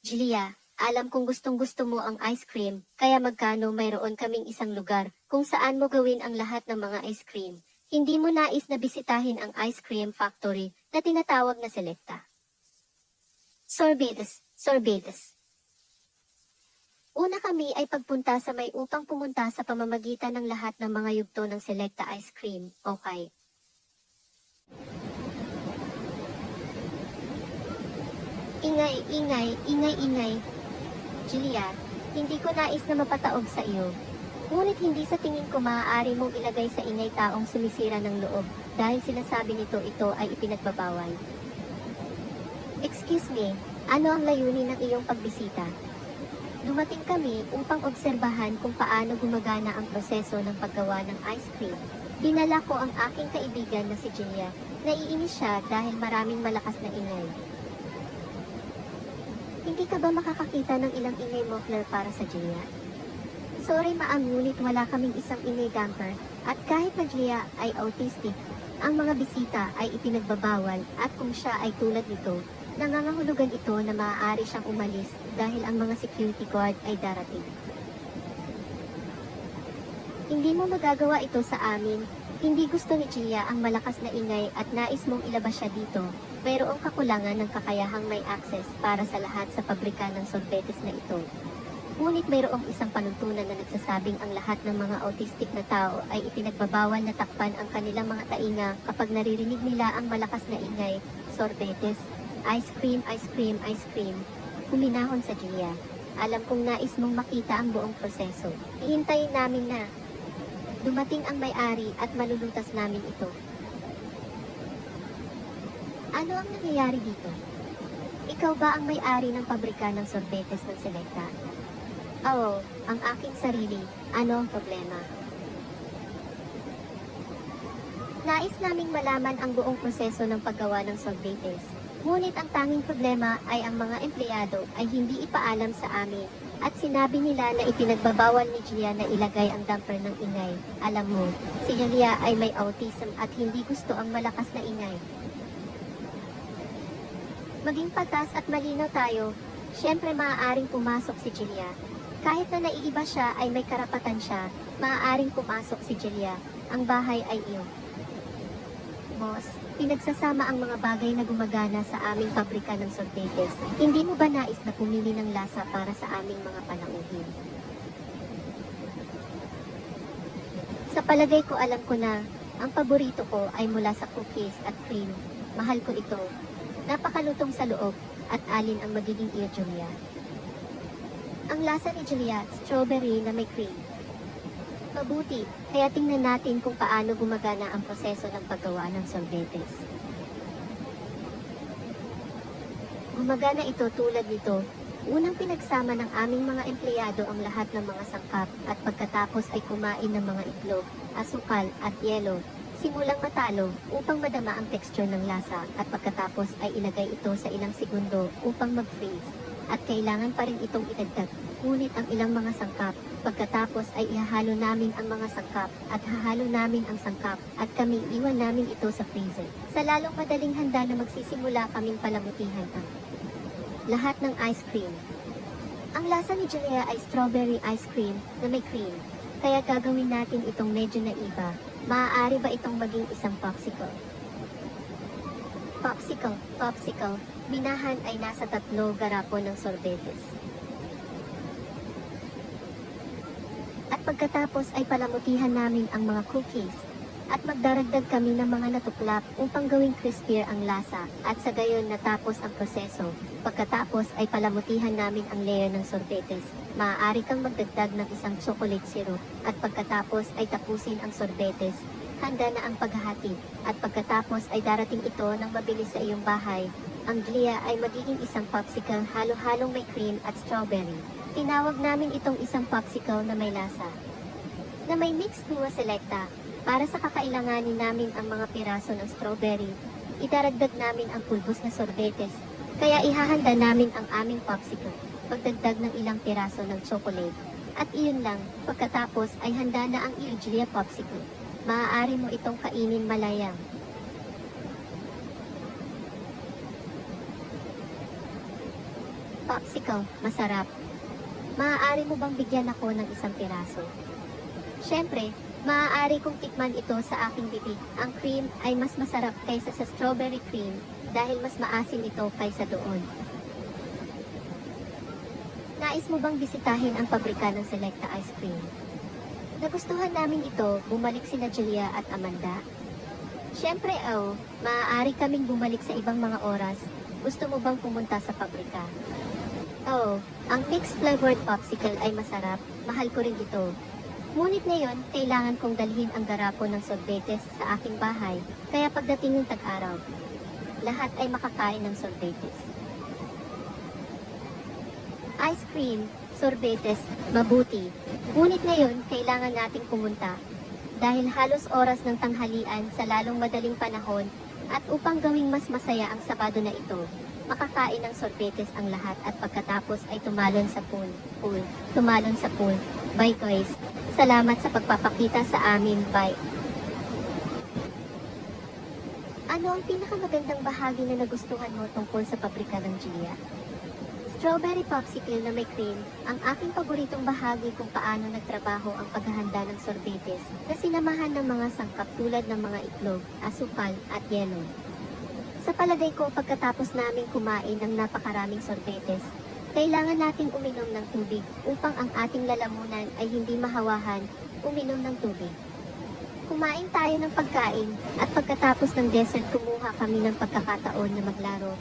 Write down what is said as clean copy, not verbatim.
Julia, alam kong gustong-gusto mo ang ice cream, kaya magkano mayroon kaming isang lugar kung saan mo gawin ang lahat ng mga ice cream. Hindi mo nais na bisitahin ang ice cream factory na tinatawag na Selecta. Sorbetes, Sorbetes. Una kami ay pagpunta sa may upang pumunta sa pamamagitan ng lahat ng mga yugto ng Selecta ice cream, okay? Ingay, ingay, ingay, ingay. Julia, hindi ko nais na mapataog sa iyo. Ngunit hindi sa tingin ko maaari mong ilagay sa ingay taong sumisira ng loob dahil sinasabi nito ito ay ipinagbabawal. Excuse me, ano ang layunin ng iyong pagbisita? Dumating kami upang obserbahan kung paano gumagana ang proseso ng paggawa ng ice cream. Dinala ko ang aking kaibigan na si Julia. Naiinis siya dahil maraming malakas na ingay. Hindi ka ba makakakita ng ilang ingay muffler para sa Julia? Sorry maam, ngunit wala kaming isang ingay damper, at kahit na Julia ay autistic, ang mga bisita ay ipinagbabawal at kung siya ay tulad nito, nangangahulugan ito na maaari siyang umalis dahil ang mga security guard ay darating. Hindi mo magagawa ito sa amin. Hindi gusto ni Julia ang malakas na ingay at nais mong ilabas siya dito. Mayroong kakulangan ng kakayahang may access para sa lahat sa pabrika ng sorbetes na ito. Ngunit mayroong isang panuntunan na nagsasabing ang lahat ng mga autistic na tao ay ipinagbabawal na takpan ang kanilang mga tainga kapag naririnig nila ang malakas na ingay, sorbetes, ice cream, ice cream, ice cream. Huminahon sa Julia. Alam kong nais mong makita ang buong proseso. Hihintayin namin na. Dumating ang may-ari at malulutas namin ito. Ano ang nangyayari dito? Ikaw ba ang may-ari ng pabrika ng sorbetes ng Selecta? Oo, ang aking sarili. Ano ang problema? Nais naming malaman ang buong proseso ng paggawa ng sorbetes. Ngunit ang tanging problema ay ang mga empleyado ay hindi ipaalam sa amin at sinabi nila na ipinagbabawal ni Julia na ilagay ang damper ng ingay. Alam mo, si Julia ay may autism at hindi gusto ang malakas na ingay. Maging patas at malinaw tayo, syempre maaaring pumasok si Julia. Kahit na naiiba siya ay may karapatan siya, maaaring pumasok si Julia. Ang bahay ay iyon. Boss, pinagsasama ang mga bagay na gumagana sa aming pabrika ng sorbetes. Hindi mo ba nais na pumili ng lasa para sa aming mga palauhin? Sa palagay ko alam ko na, ang paborito ko ay mula sa cookies at cream. Mahal ko ito. Napakalutong sa loob at alin ang magiging iyo, Julia. Ang lasa ni Julia, strawberry na may cream. Mabuti, kaya tingnan natin kung paano gumagana ang proseso ng paggawa ng sorbetes. Gumagana ito tulad nito. Unang pinagsama ng aming mga empleyado ang lahat ng mga sangkap at pagkatapos ay kumain ng mga itlog, asukal at yelo. Simulang matalo upang madama ang texture ng lasa at pagkatapos ay ilagay ito sa ilang segundo upang mag-freeze. At kailangan pa rin itong idagdag, ngunit ang ilang mga sangkap. Pagkatapos ay ihahalo namin ang mga sangkap at hahalo namin ang sangkap at kami iwan namin ito sa freezer. Sa lalong madaling handa na magsisimula kaming palamutihan ang lahat ng ice cream. Ang lasa ni Julia ay strawberry ice cream na may cream, kaya gagawin natin itong medyo naiba. Maaari ba itong maging isang popsicle? Popsicle, popsicle. Binahan ay nasa 3 garapon ng sorbetes. At pagkatapos ay palamutihan namin ang mga cookies at magdaragdag kami ng mga natuklap upang gawing crispier ang lasa at sa gayon natapos ang proseso. Pagkatapos ay palamutihan namin ang layer ng sorbetes. Maaari kang magdagdag ng isang chocolate syrup at pagkatapos ay tapusin ang sorbetes. Handa na ang paghahati at pagkatapos ay darating ito ng mabilis sa iyong bahay. Ang Julia ay magiging isang popsicle halo-halong may cream at strawberry. Tinawag namin itong isang popsicle na may lasa, na may mixed Nua Selecta. Para sa kakailanganin namin ang mga piraso ng strawberry, idaragdag namin ang pulbos na sorbetes, kaya ihahanda namin ang aming popsicle, pagdagdag ng ilang piraso ng chocolate. At iyon lang, pagkatapos ay handa na ang iyong Julia popsicle. Maaari mo itong kainin malayang. popsicle, masarap. Maaari mo bang bigyan ako ng isang piraso? Siyempre, maaari kong tikman ito sa aking bibig. Ang cream ay mas masarap kaysa sa strawberry cream dahil mas maasim ito kaysa doon. Nais mo bang bisitahin ang pabrika ng Selecta Ice Cream? Nagustuhan namin ito, bumalik sina Julia at Amanda. Siyempre, maaari kaming bumalik sa ibang mga oras. Gusto mo bang pumunta sa pabrika? Ang mixed flavored popsicle ay masarap. Mahal ko rin ito. Ngunit ngayon, kailangan kong dalhin ang garapo ng sorbetes sa aking bahay. Kaya pagdating ng tag-araw, lahat ay makakain ng sorbetes. Ice cream, sorbetes, mabuti. Ngunit ngayon, kailangan nating pumunta. Dahil halos oras ng tanghalian sa lalong madaling panahon at upang gawing mas masaya ang Sabado na ito, makakain ng sorbetes ang lahat at pagkatapos ay tumalon sa pool. Tumalon sa pool. Bye guys. Salamat sa pagpapakita sa amin. Bye. Ano ang pinakamagandang bahagi na nagustuhan mo tungkol sa pabrika ng Julia? Strawberry popsicle na may cream, ang aking paboritong bahagi kung paano nagtrabaho ang paghahanda ng sorbetes na sinamahan ng mga sangkap tulad ng mga itlog, asukal at yelo. Sa palagay ko, pagkatapos naming kumain ng napakaraming sorbetes, kailangan nating uminom ng tubig upang ang ating lalamunan ay hindi mahawahan. Uminom ng tubig. Kumain tayo ng pagkain at pagkatapos ng dessert kumuha kami ng pagkakataon na maglaro.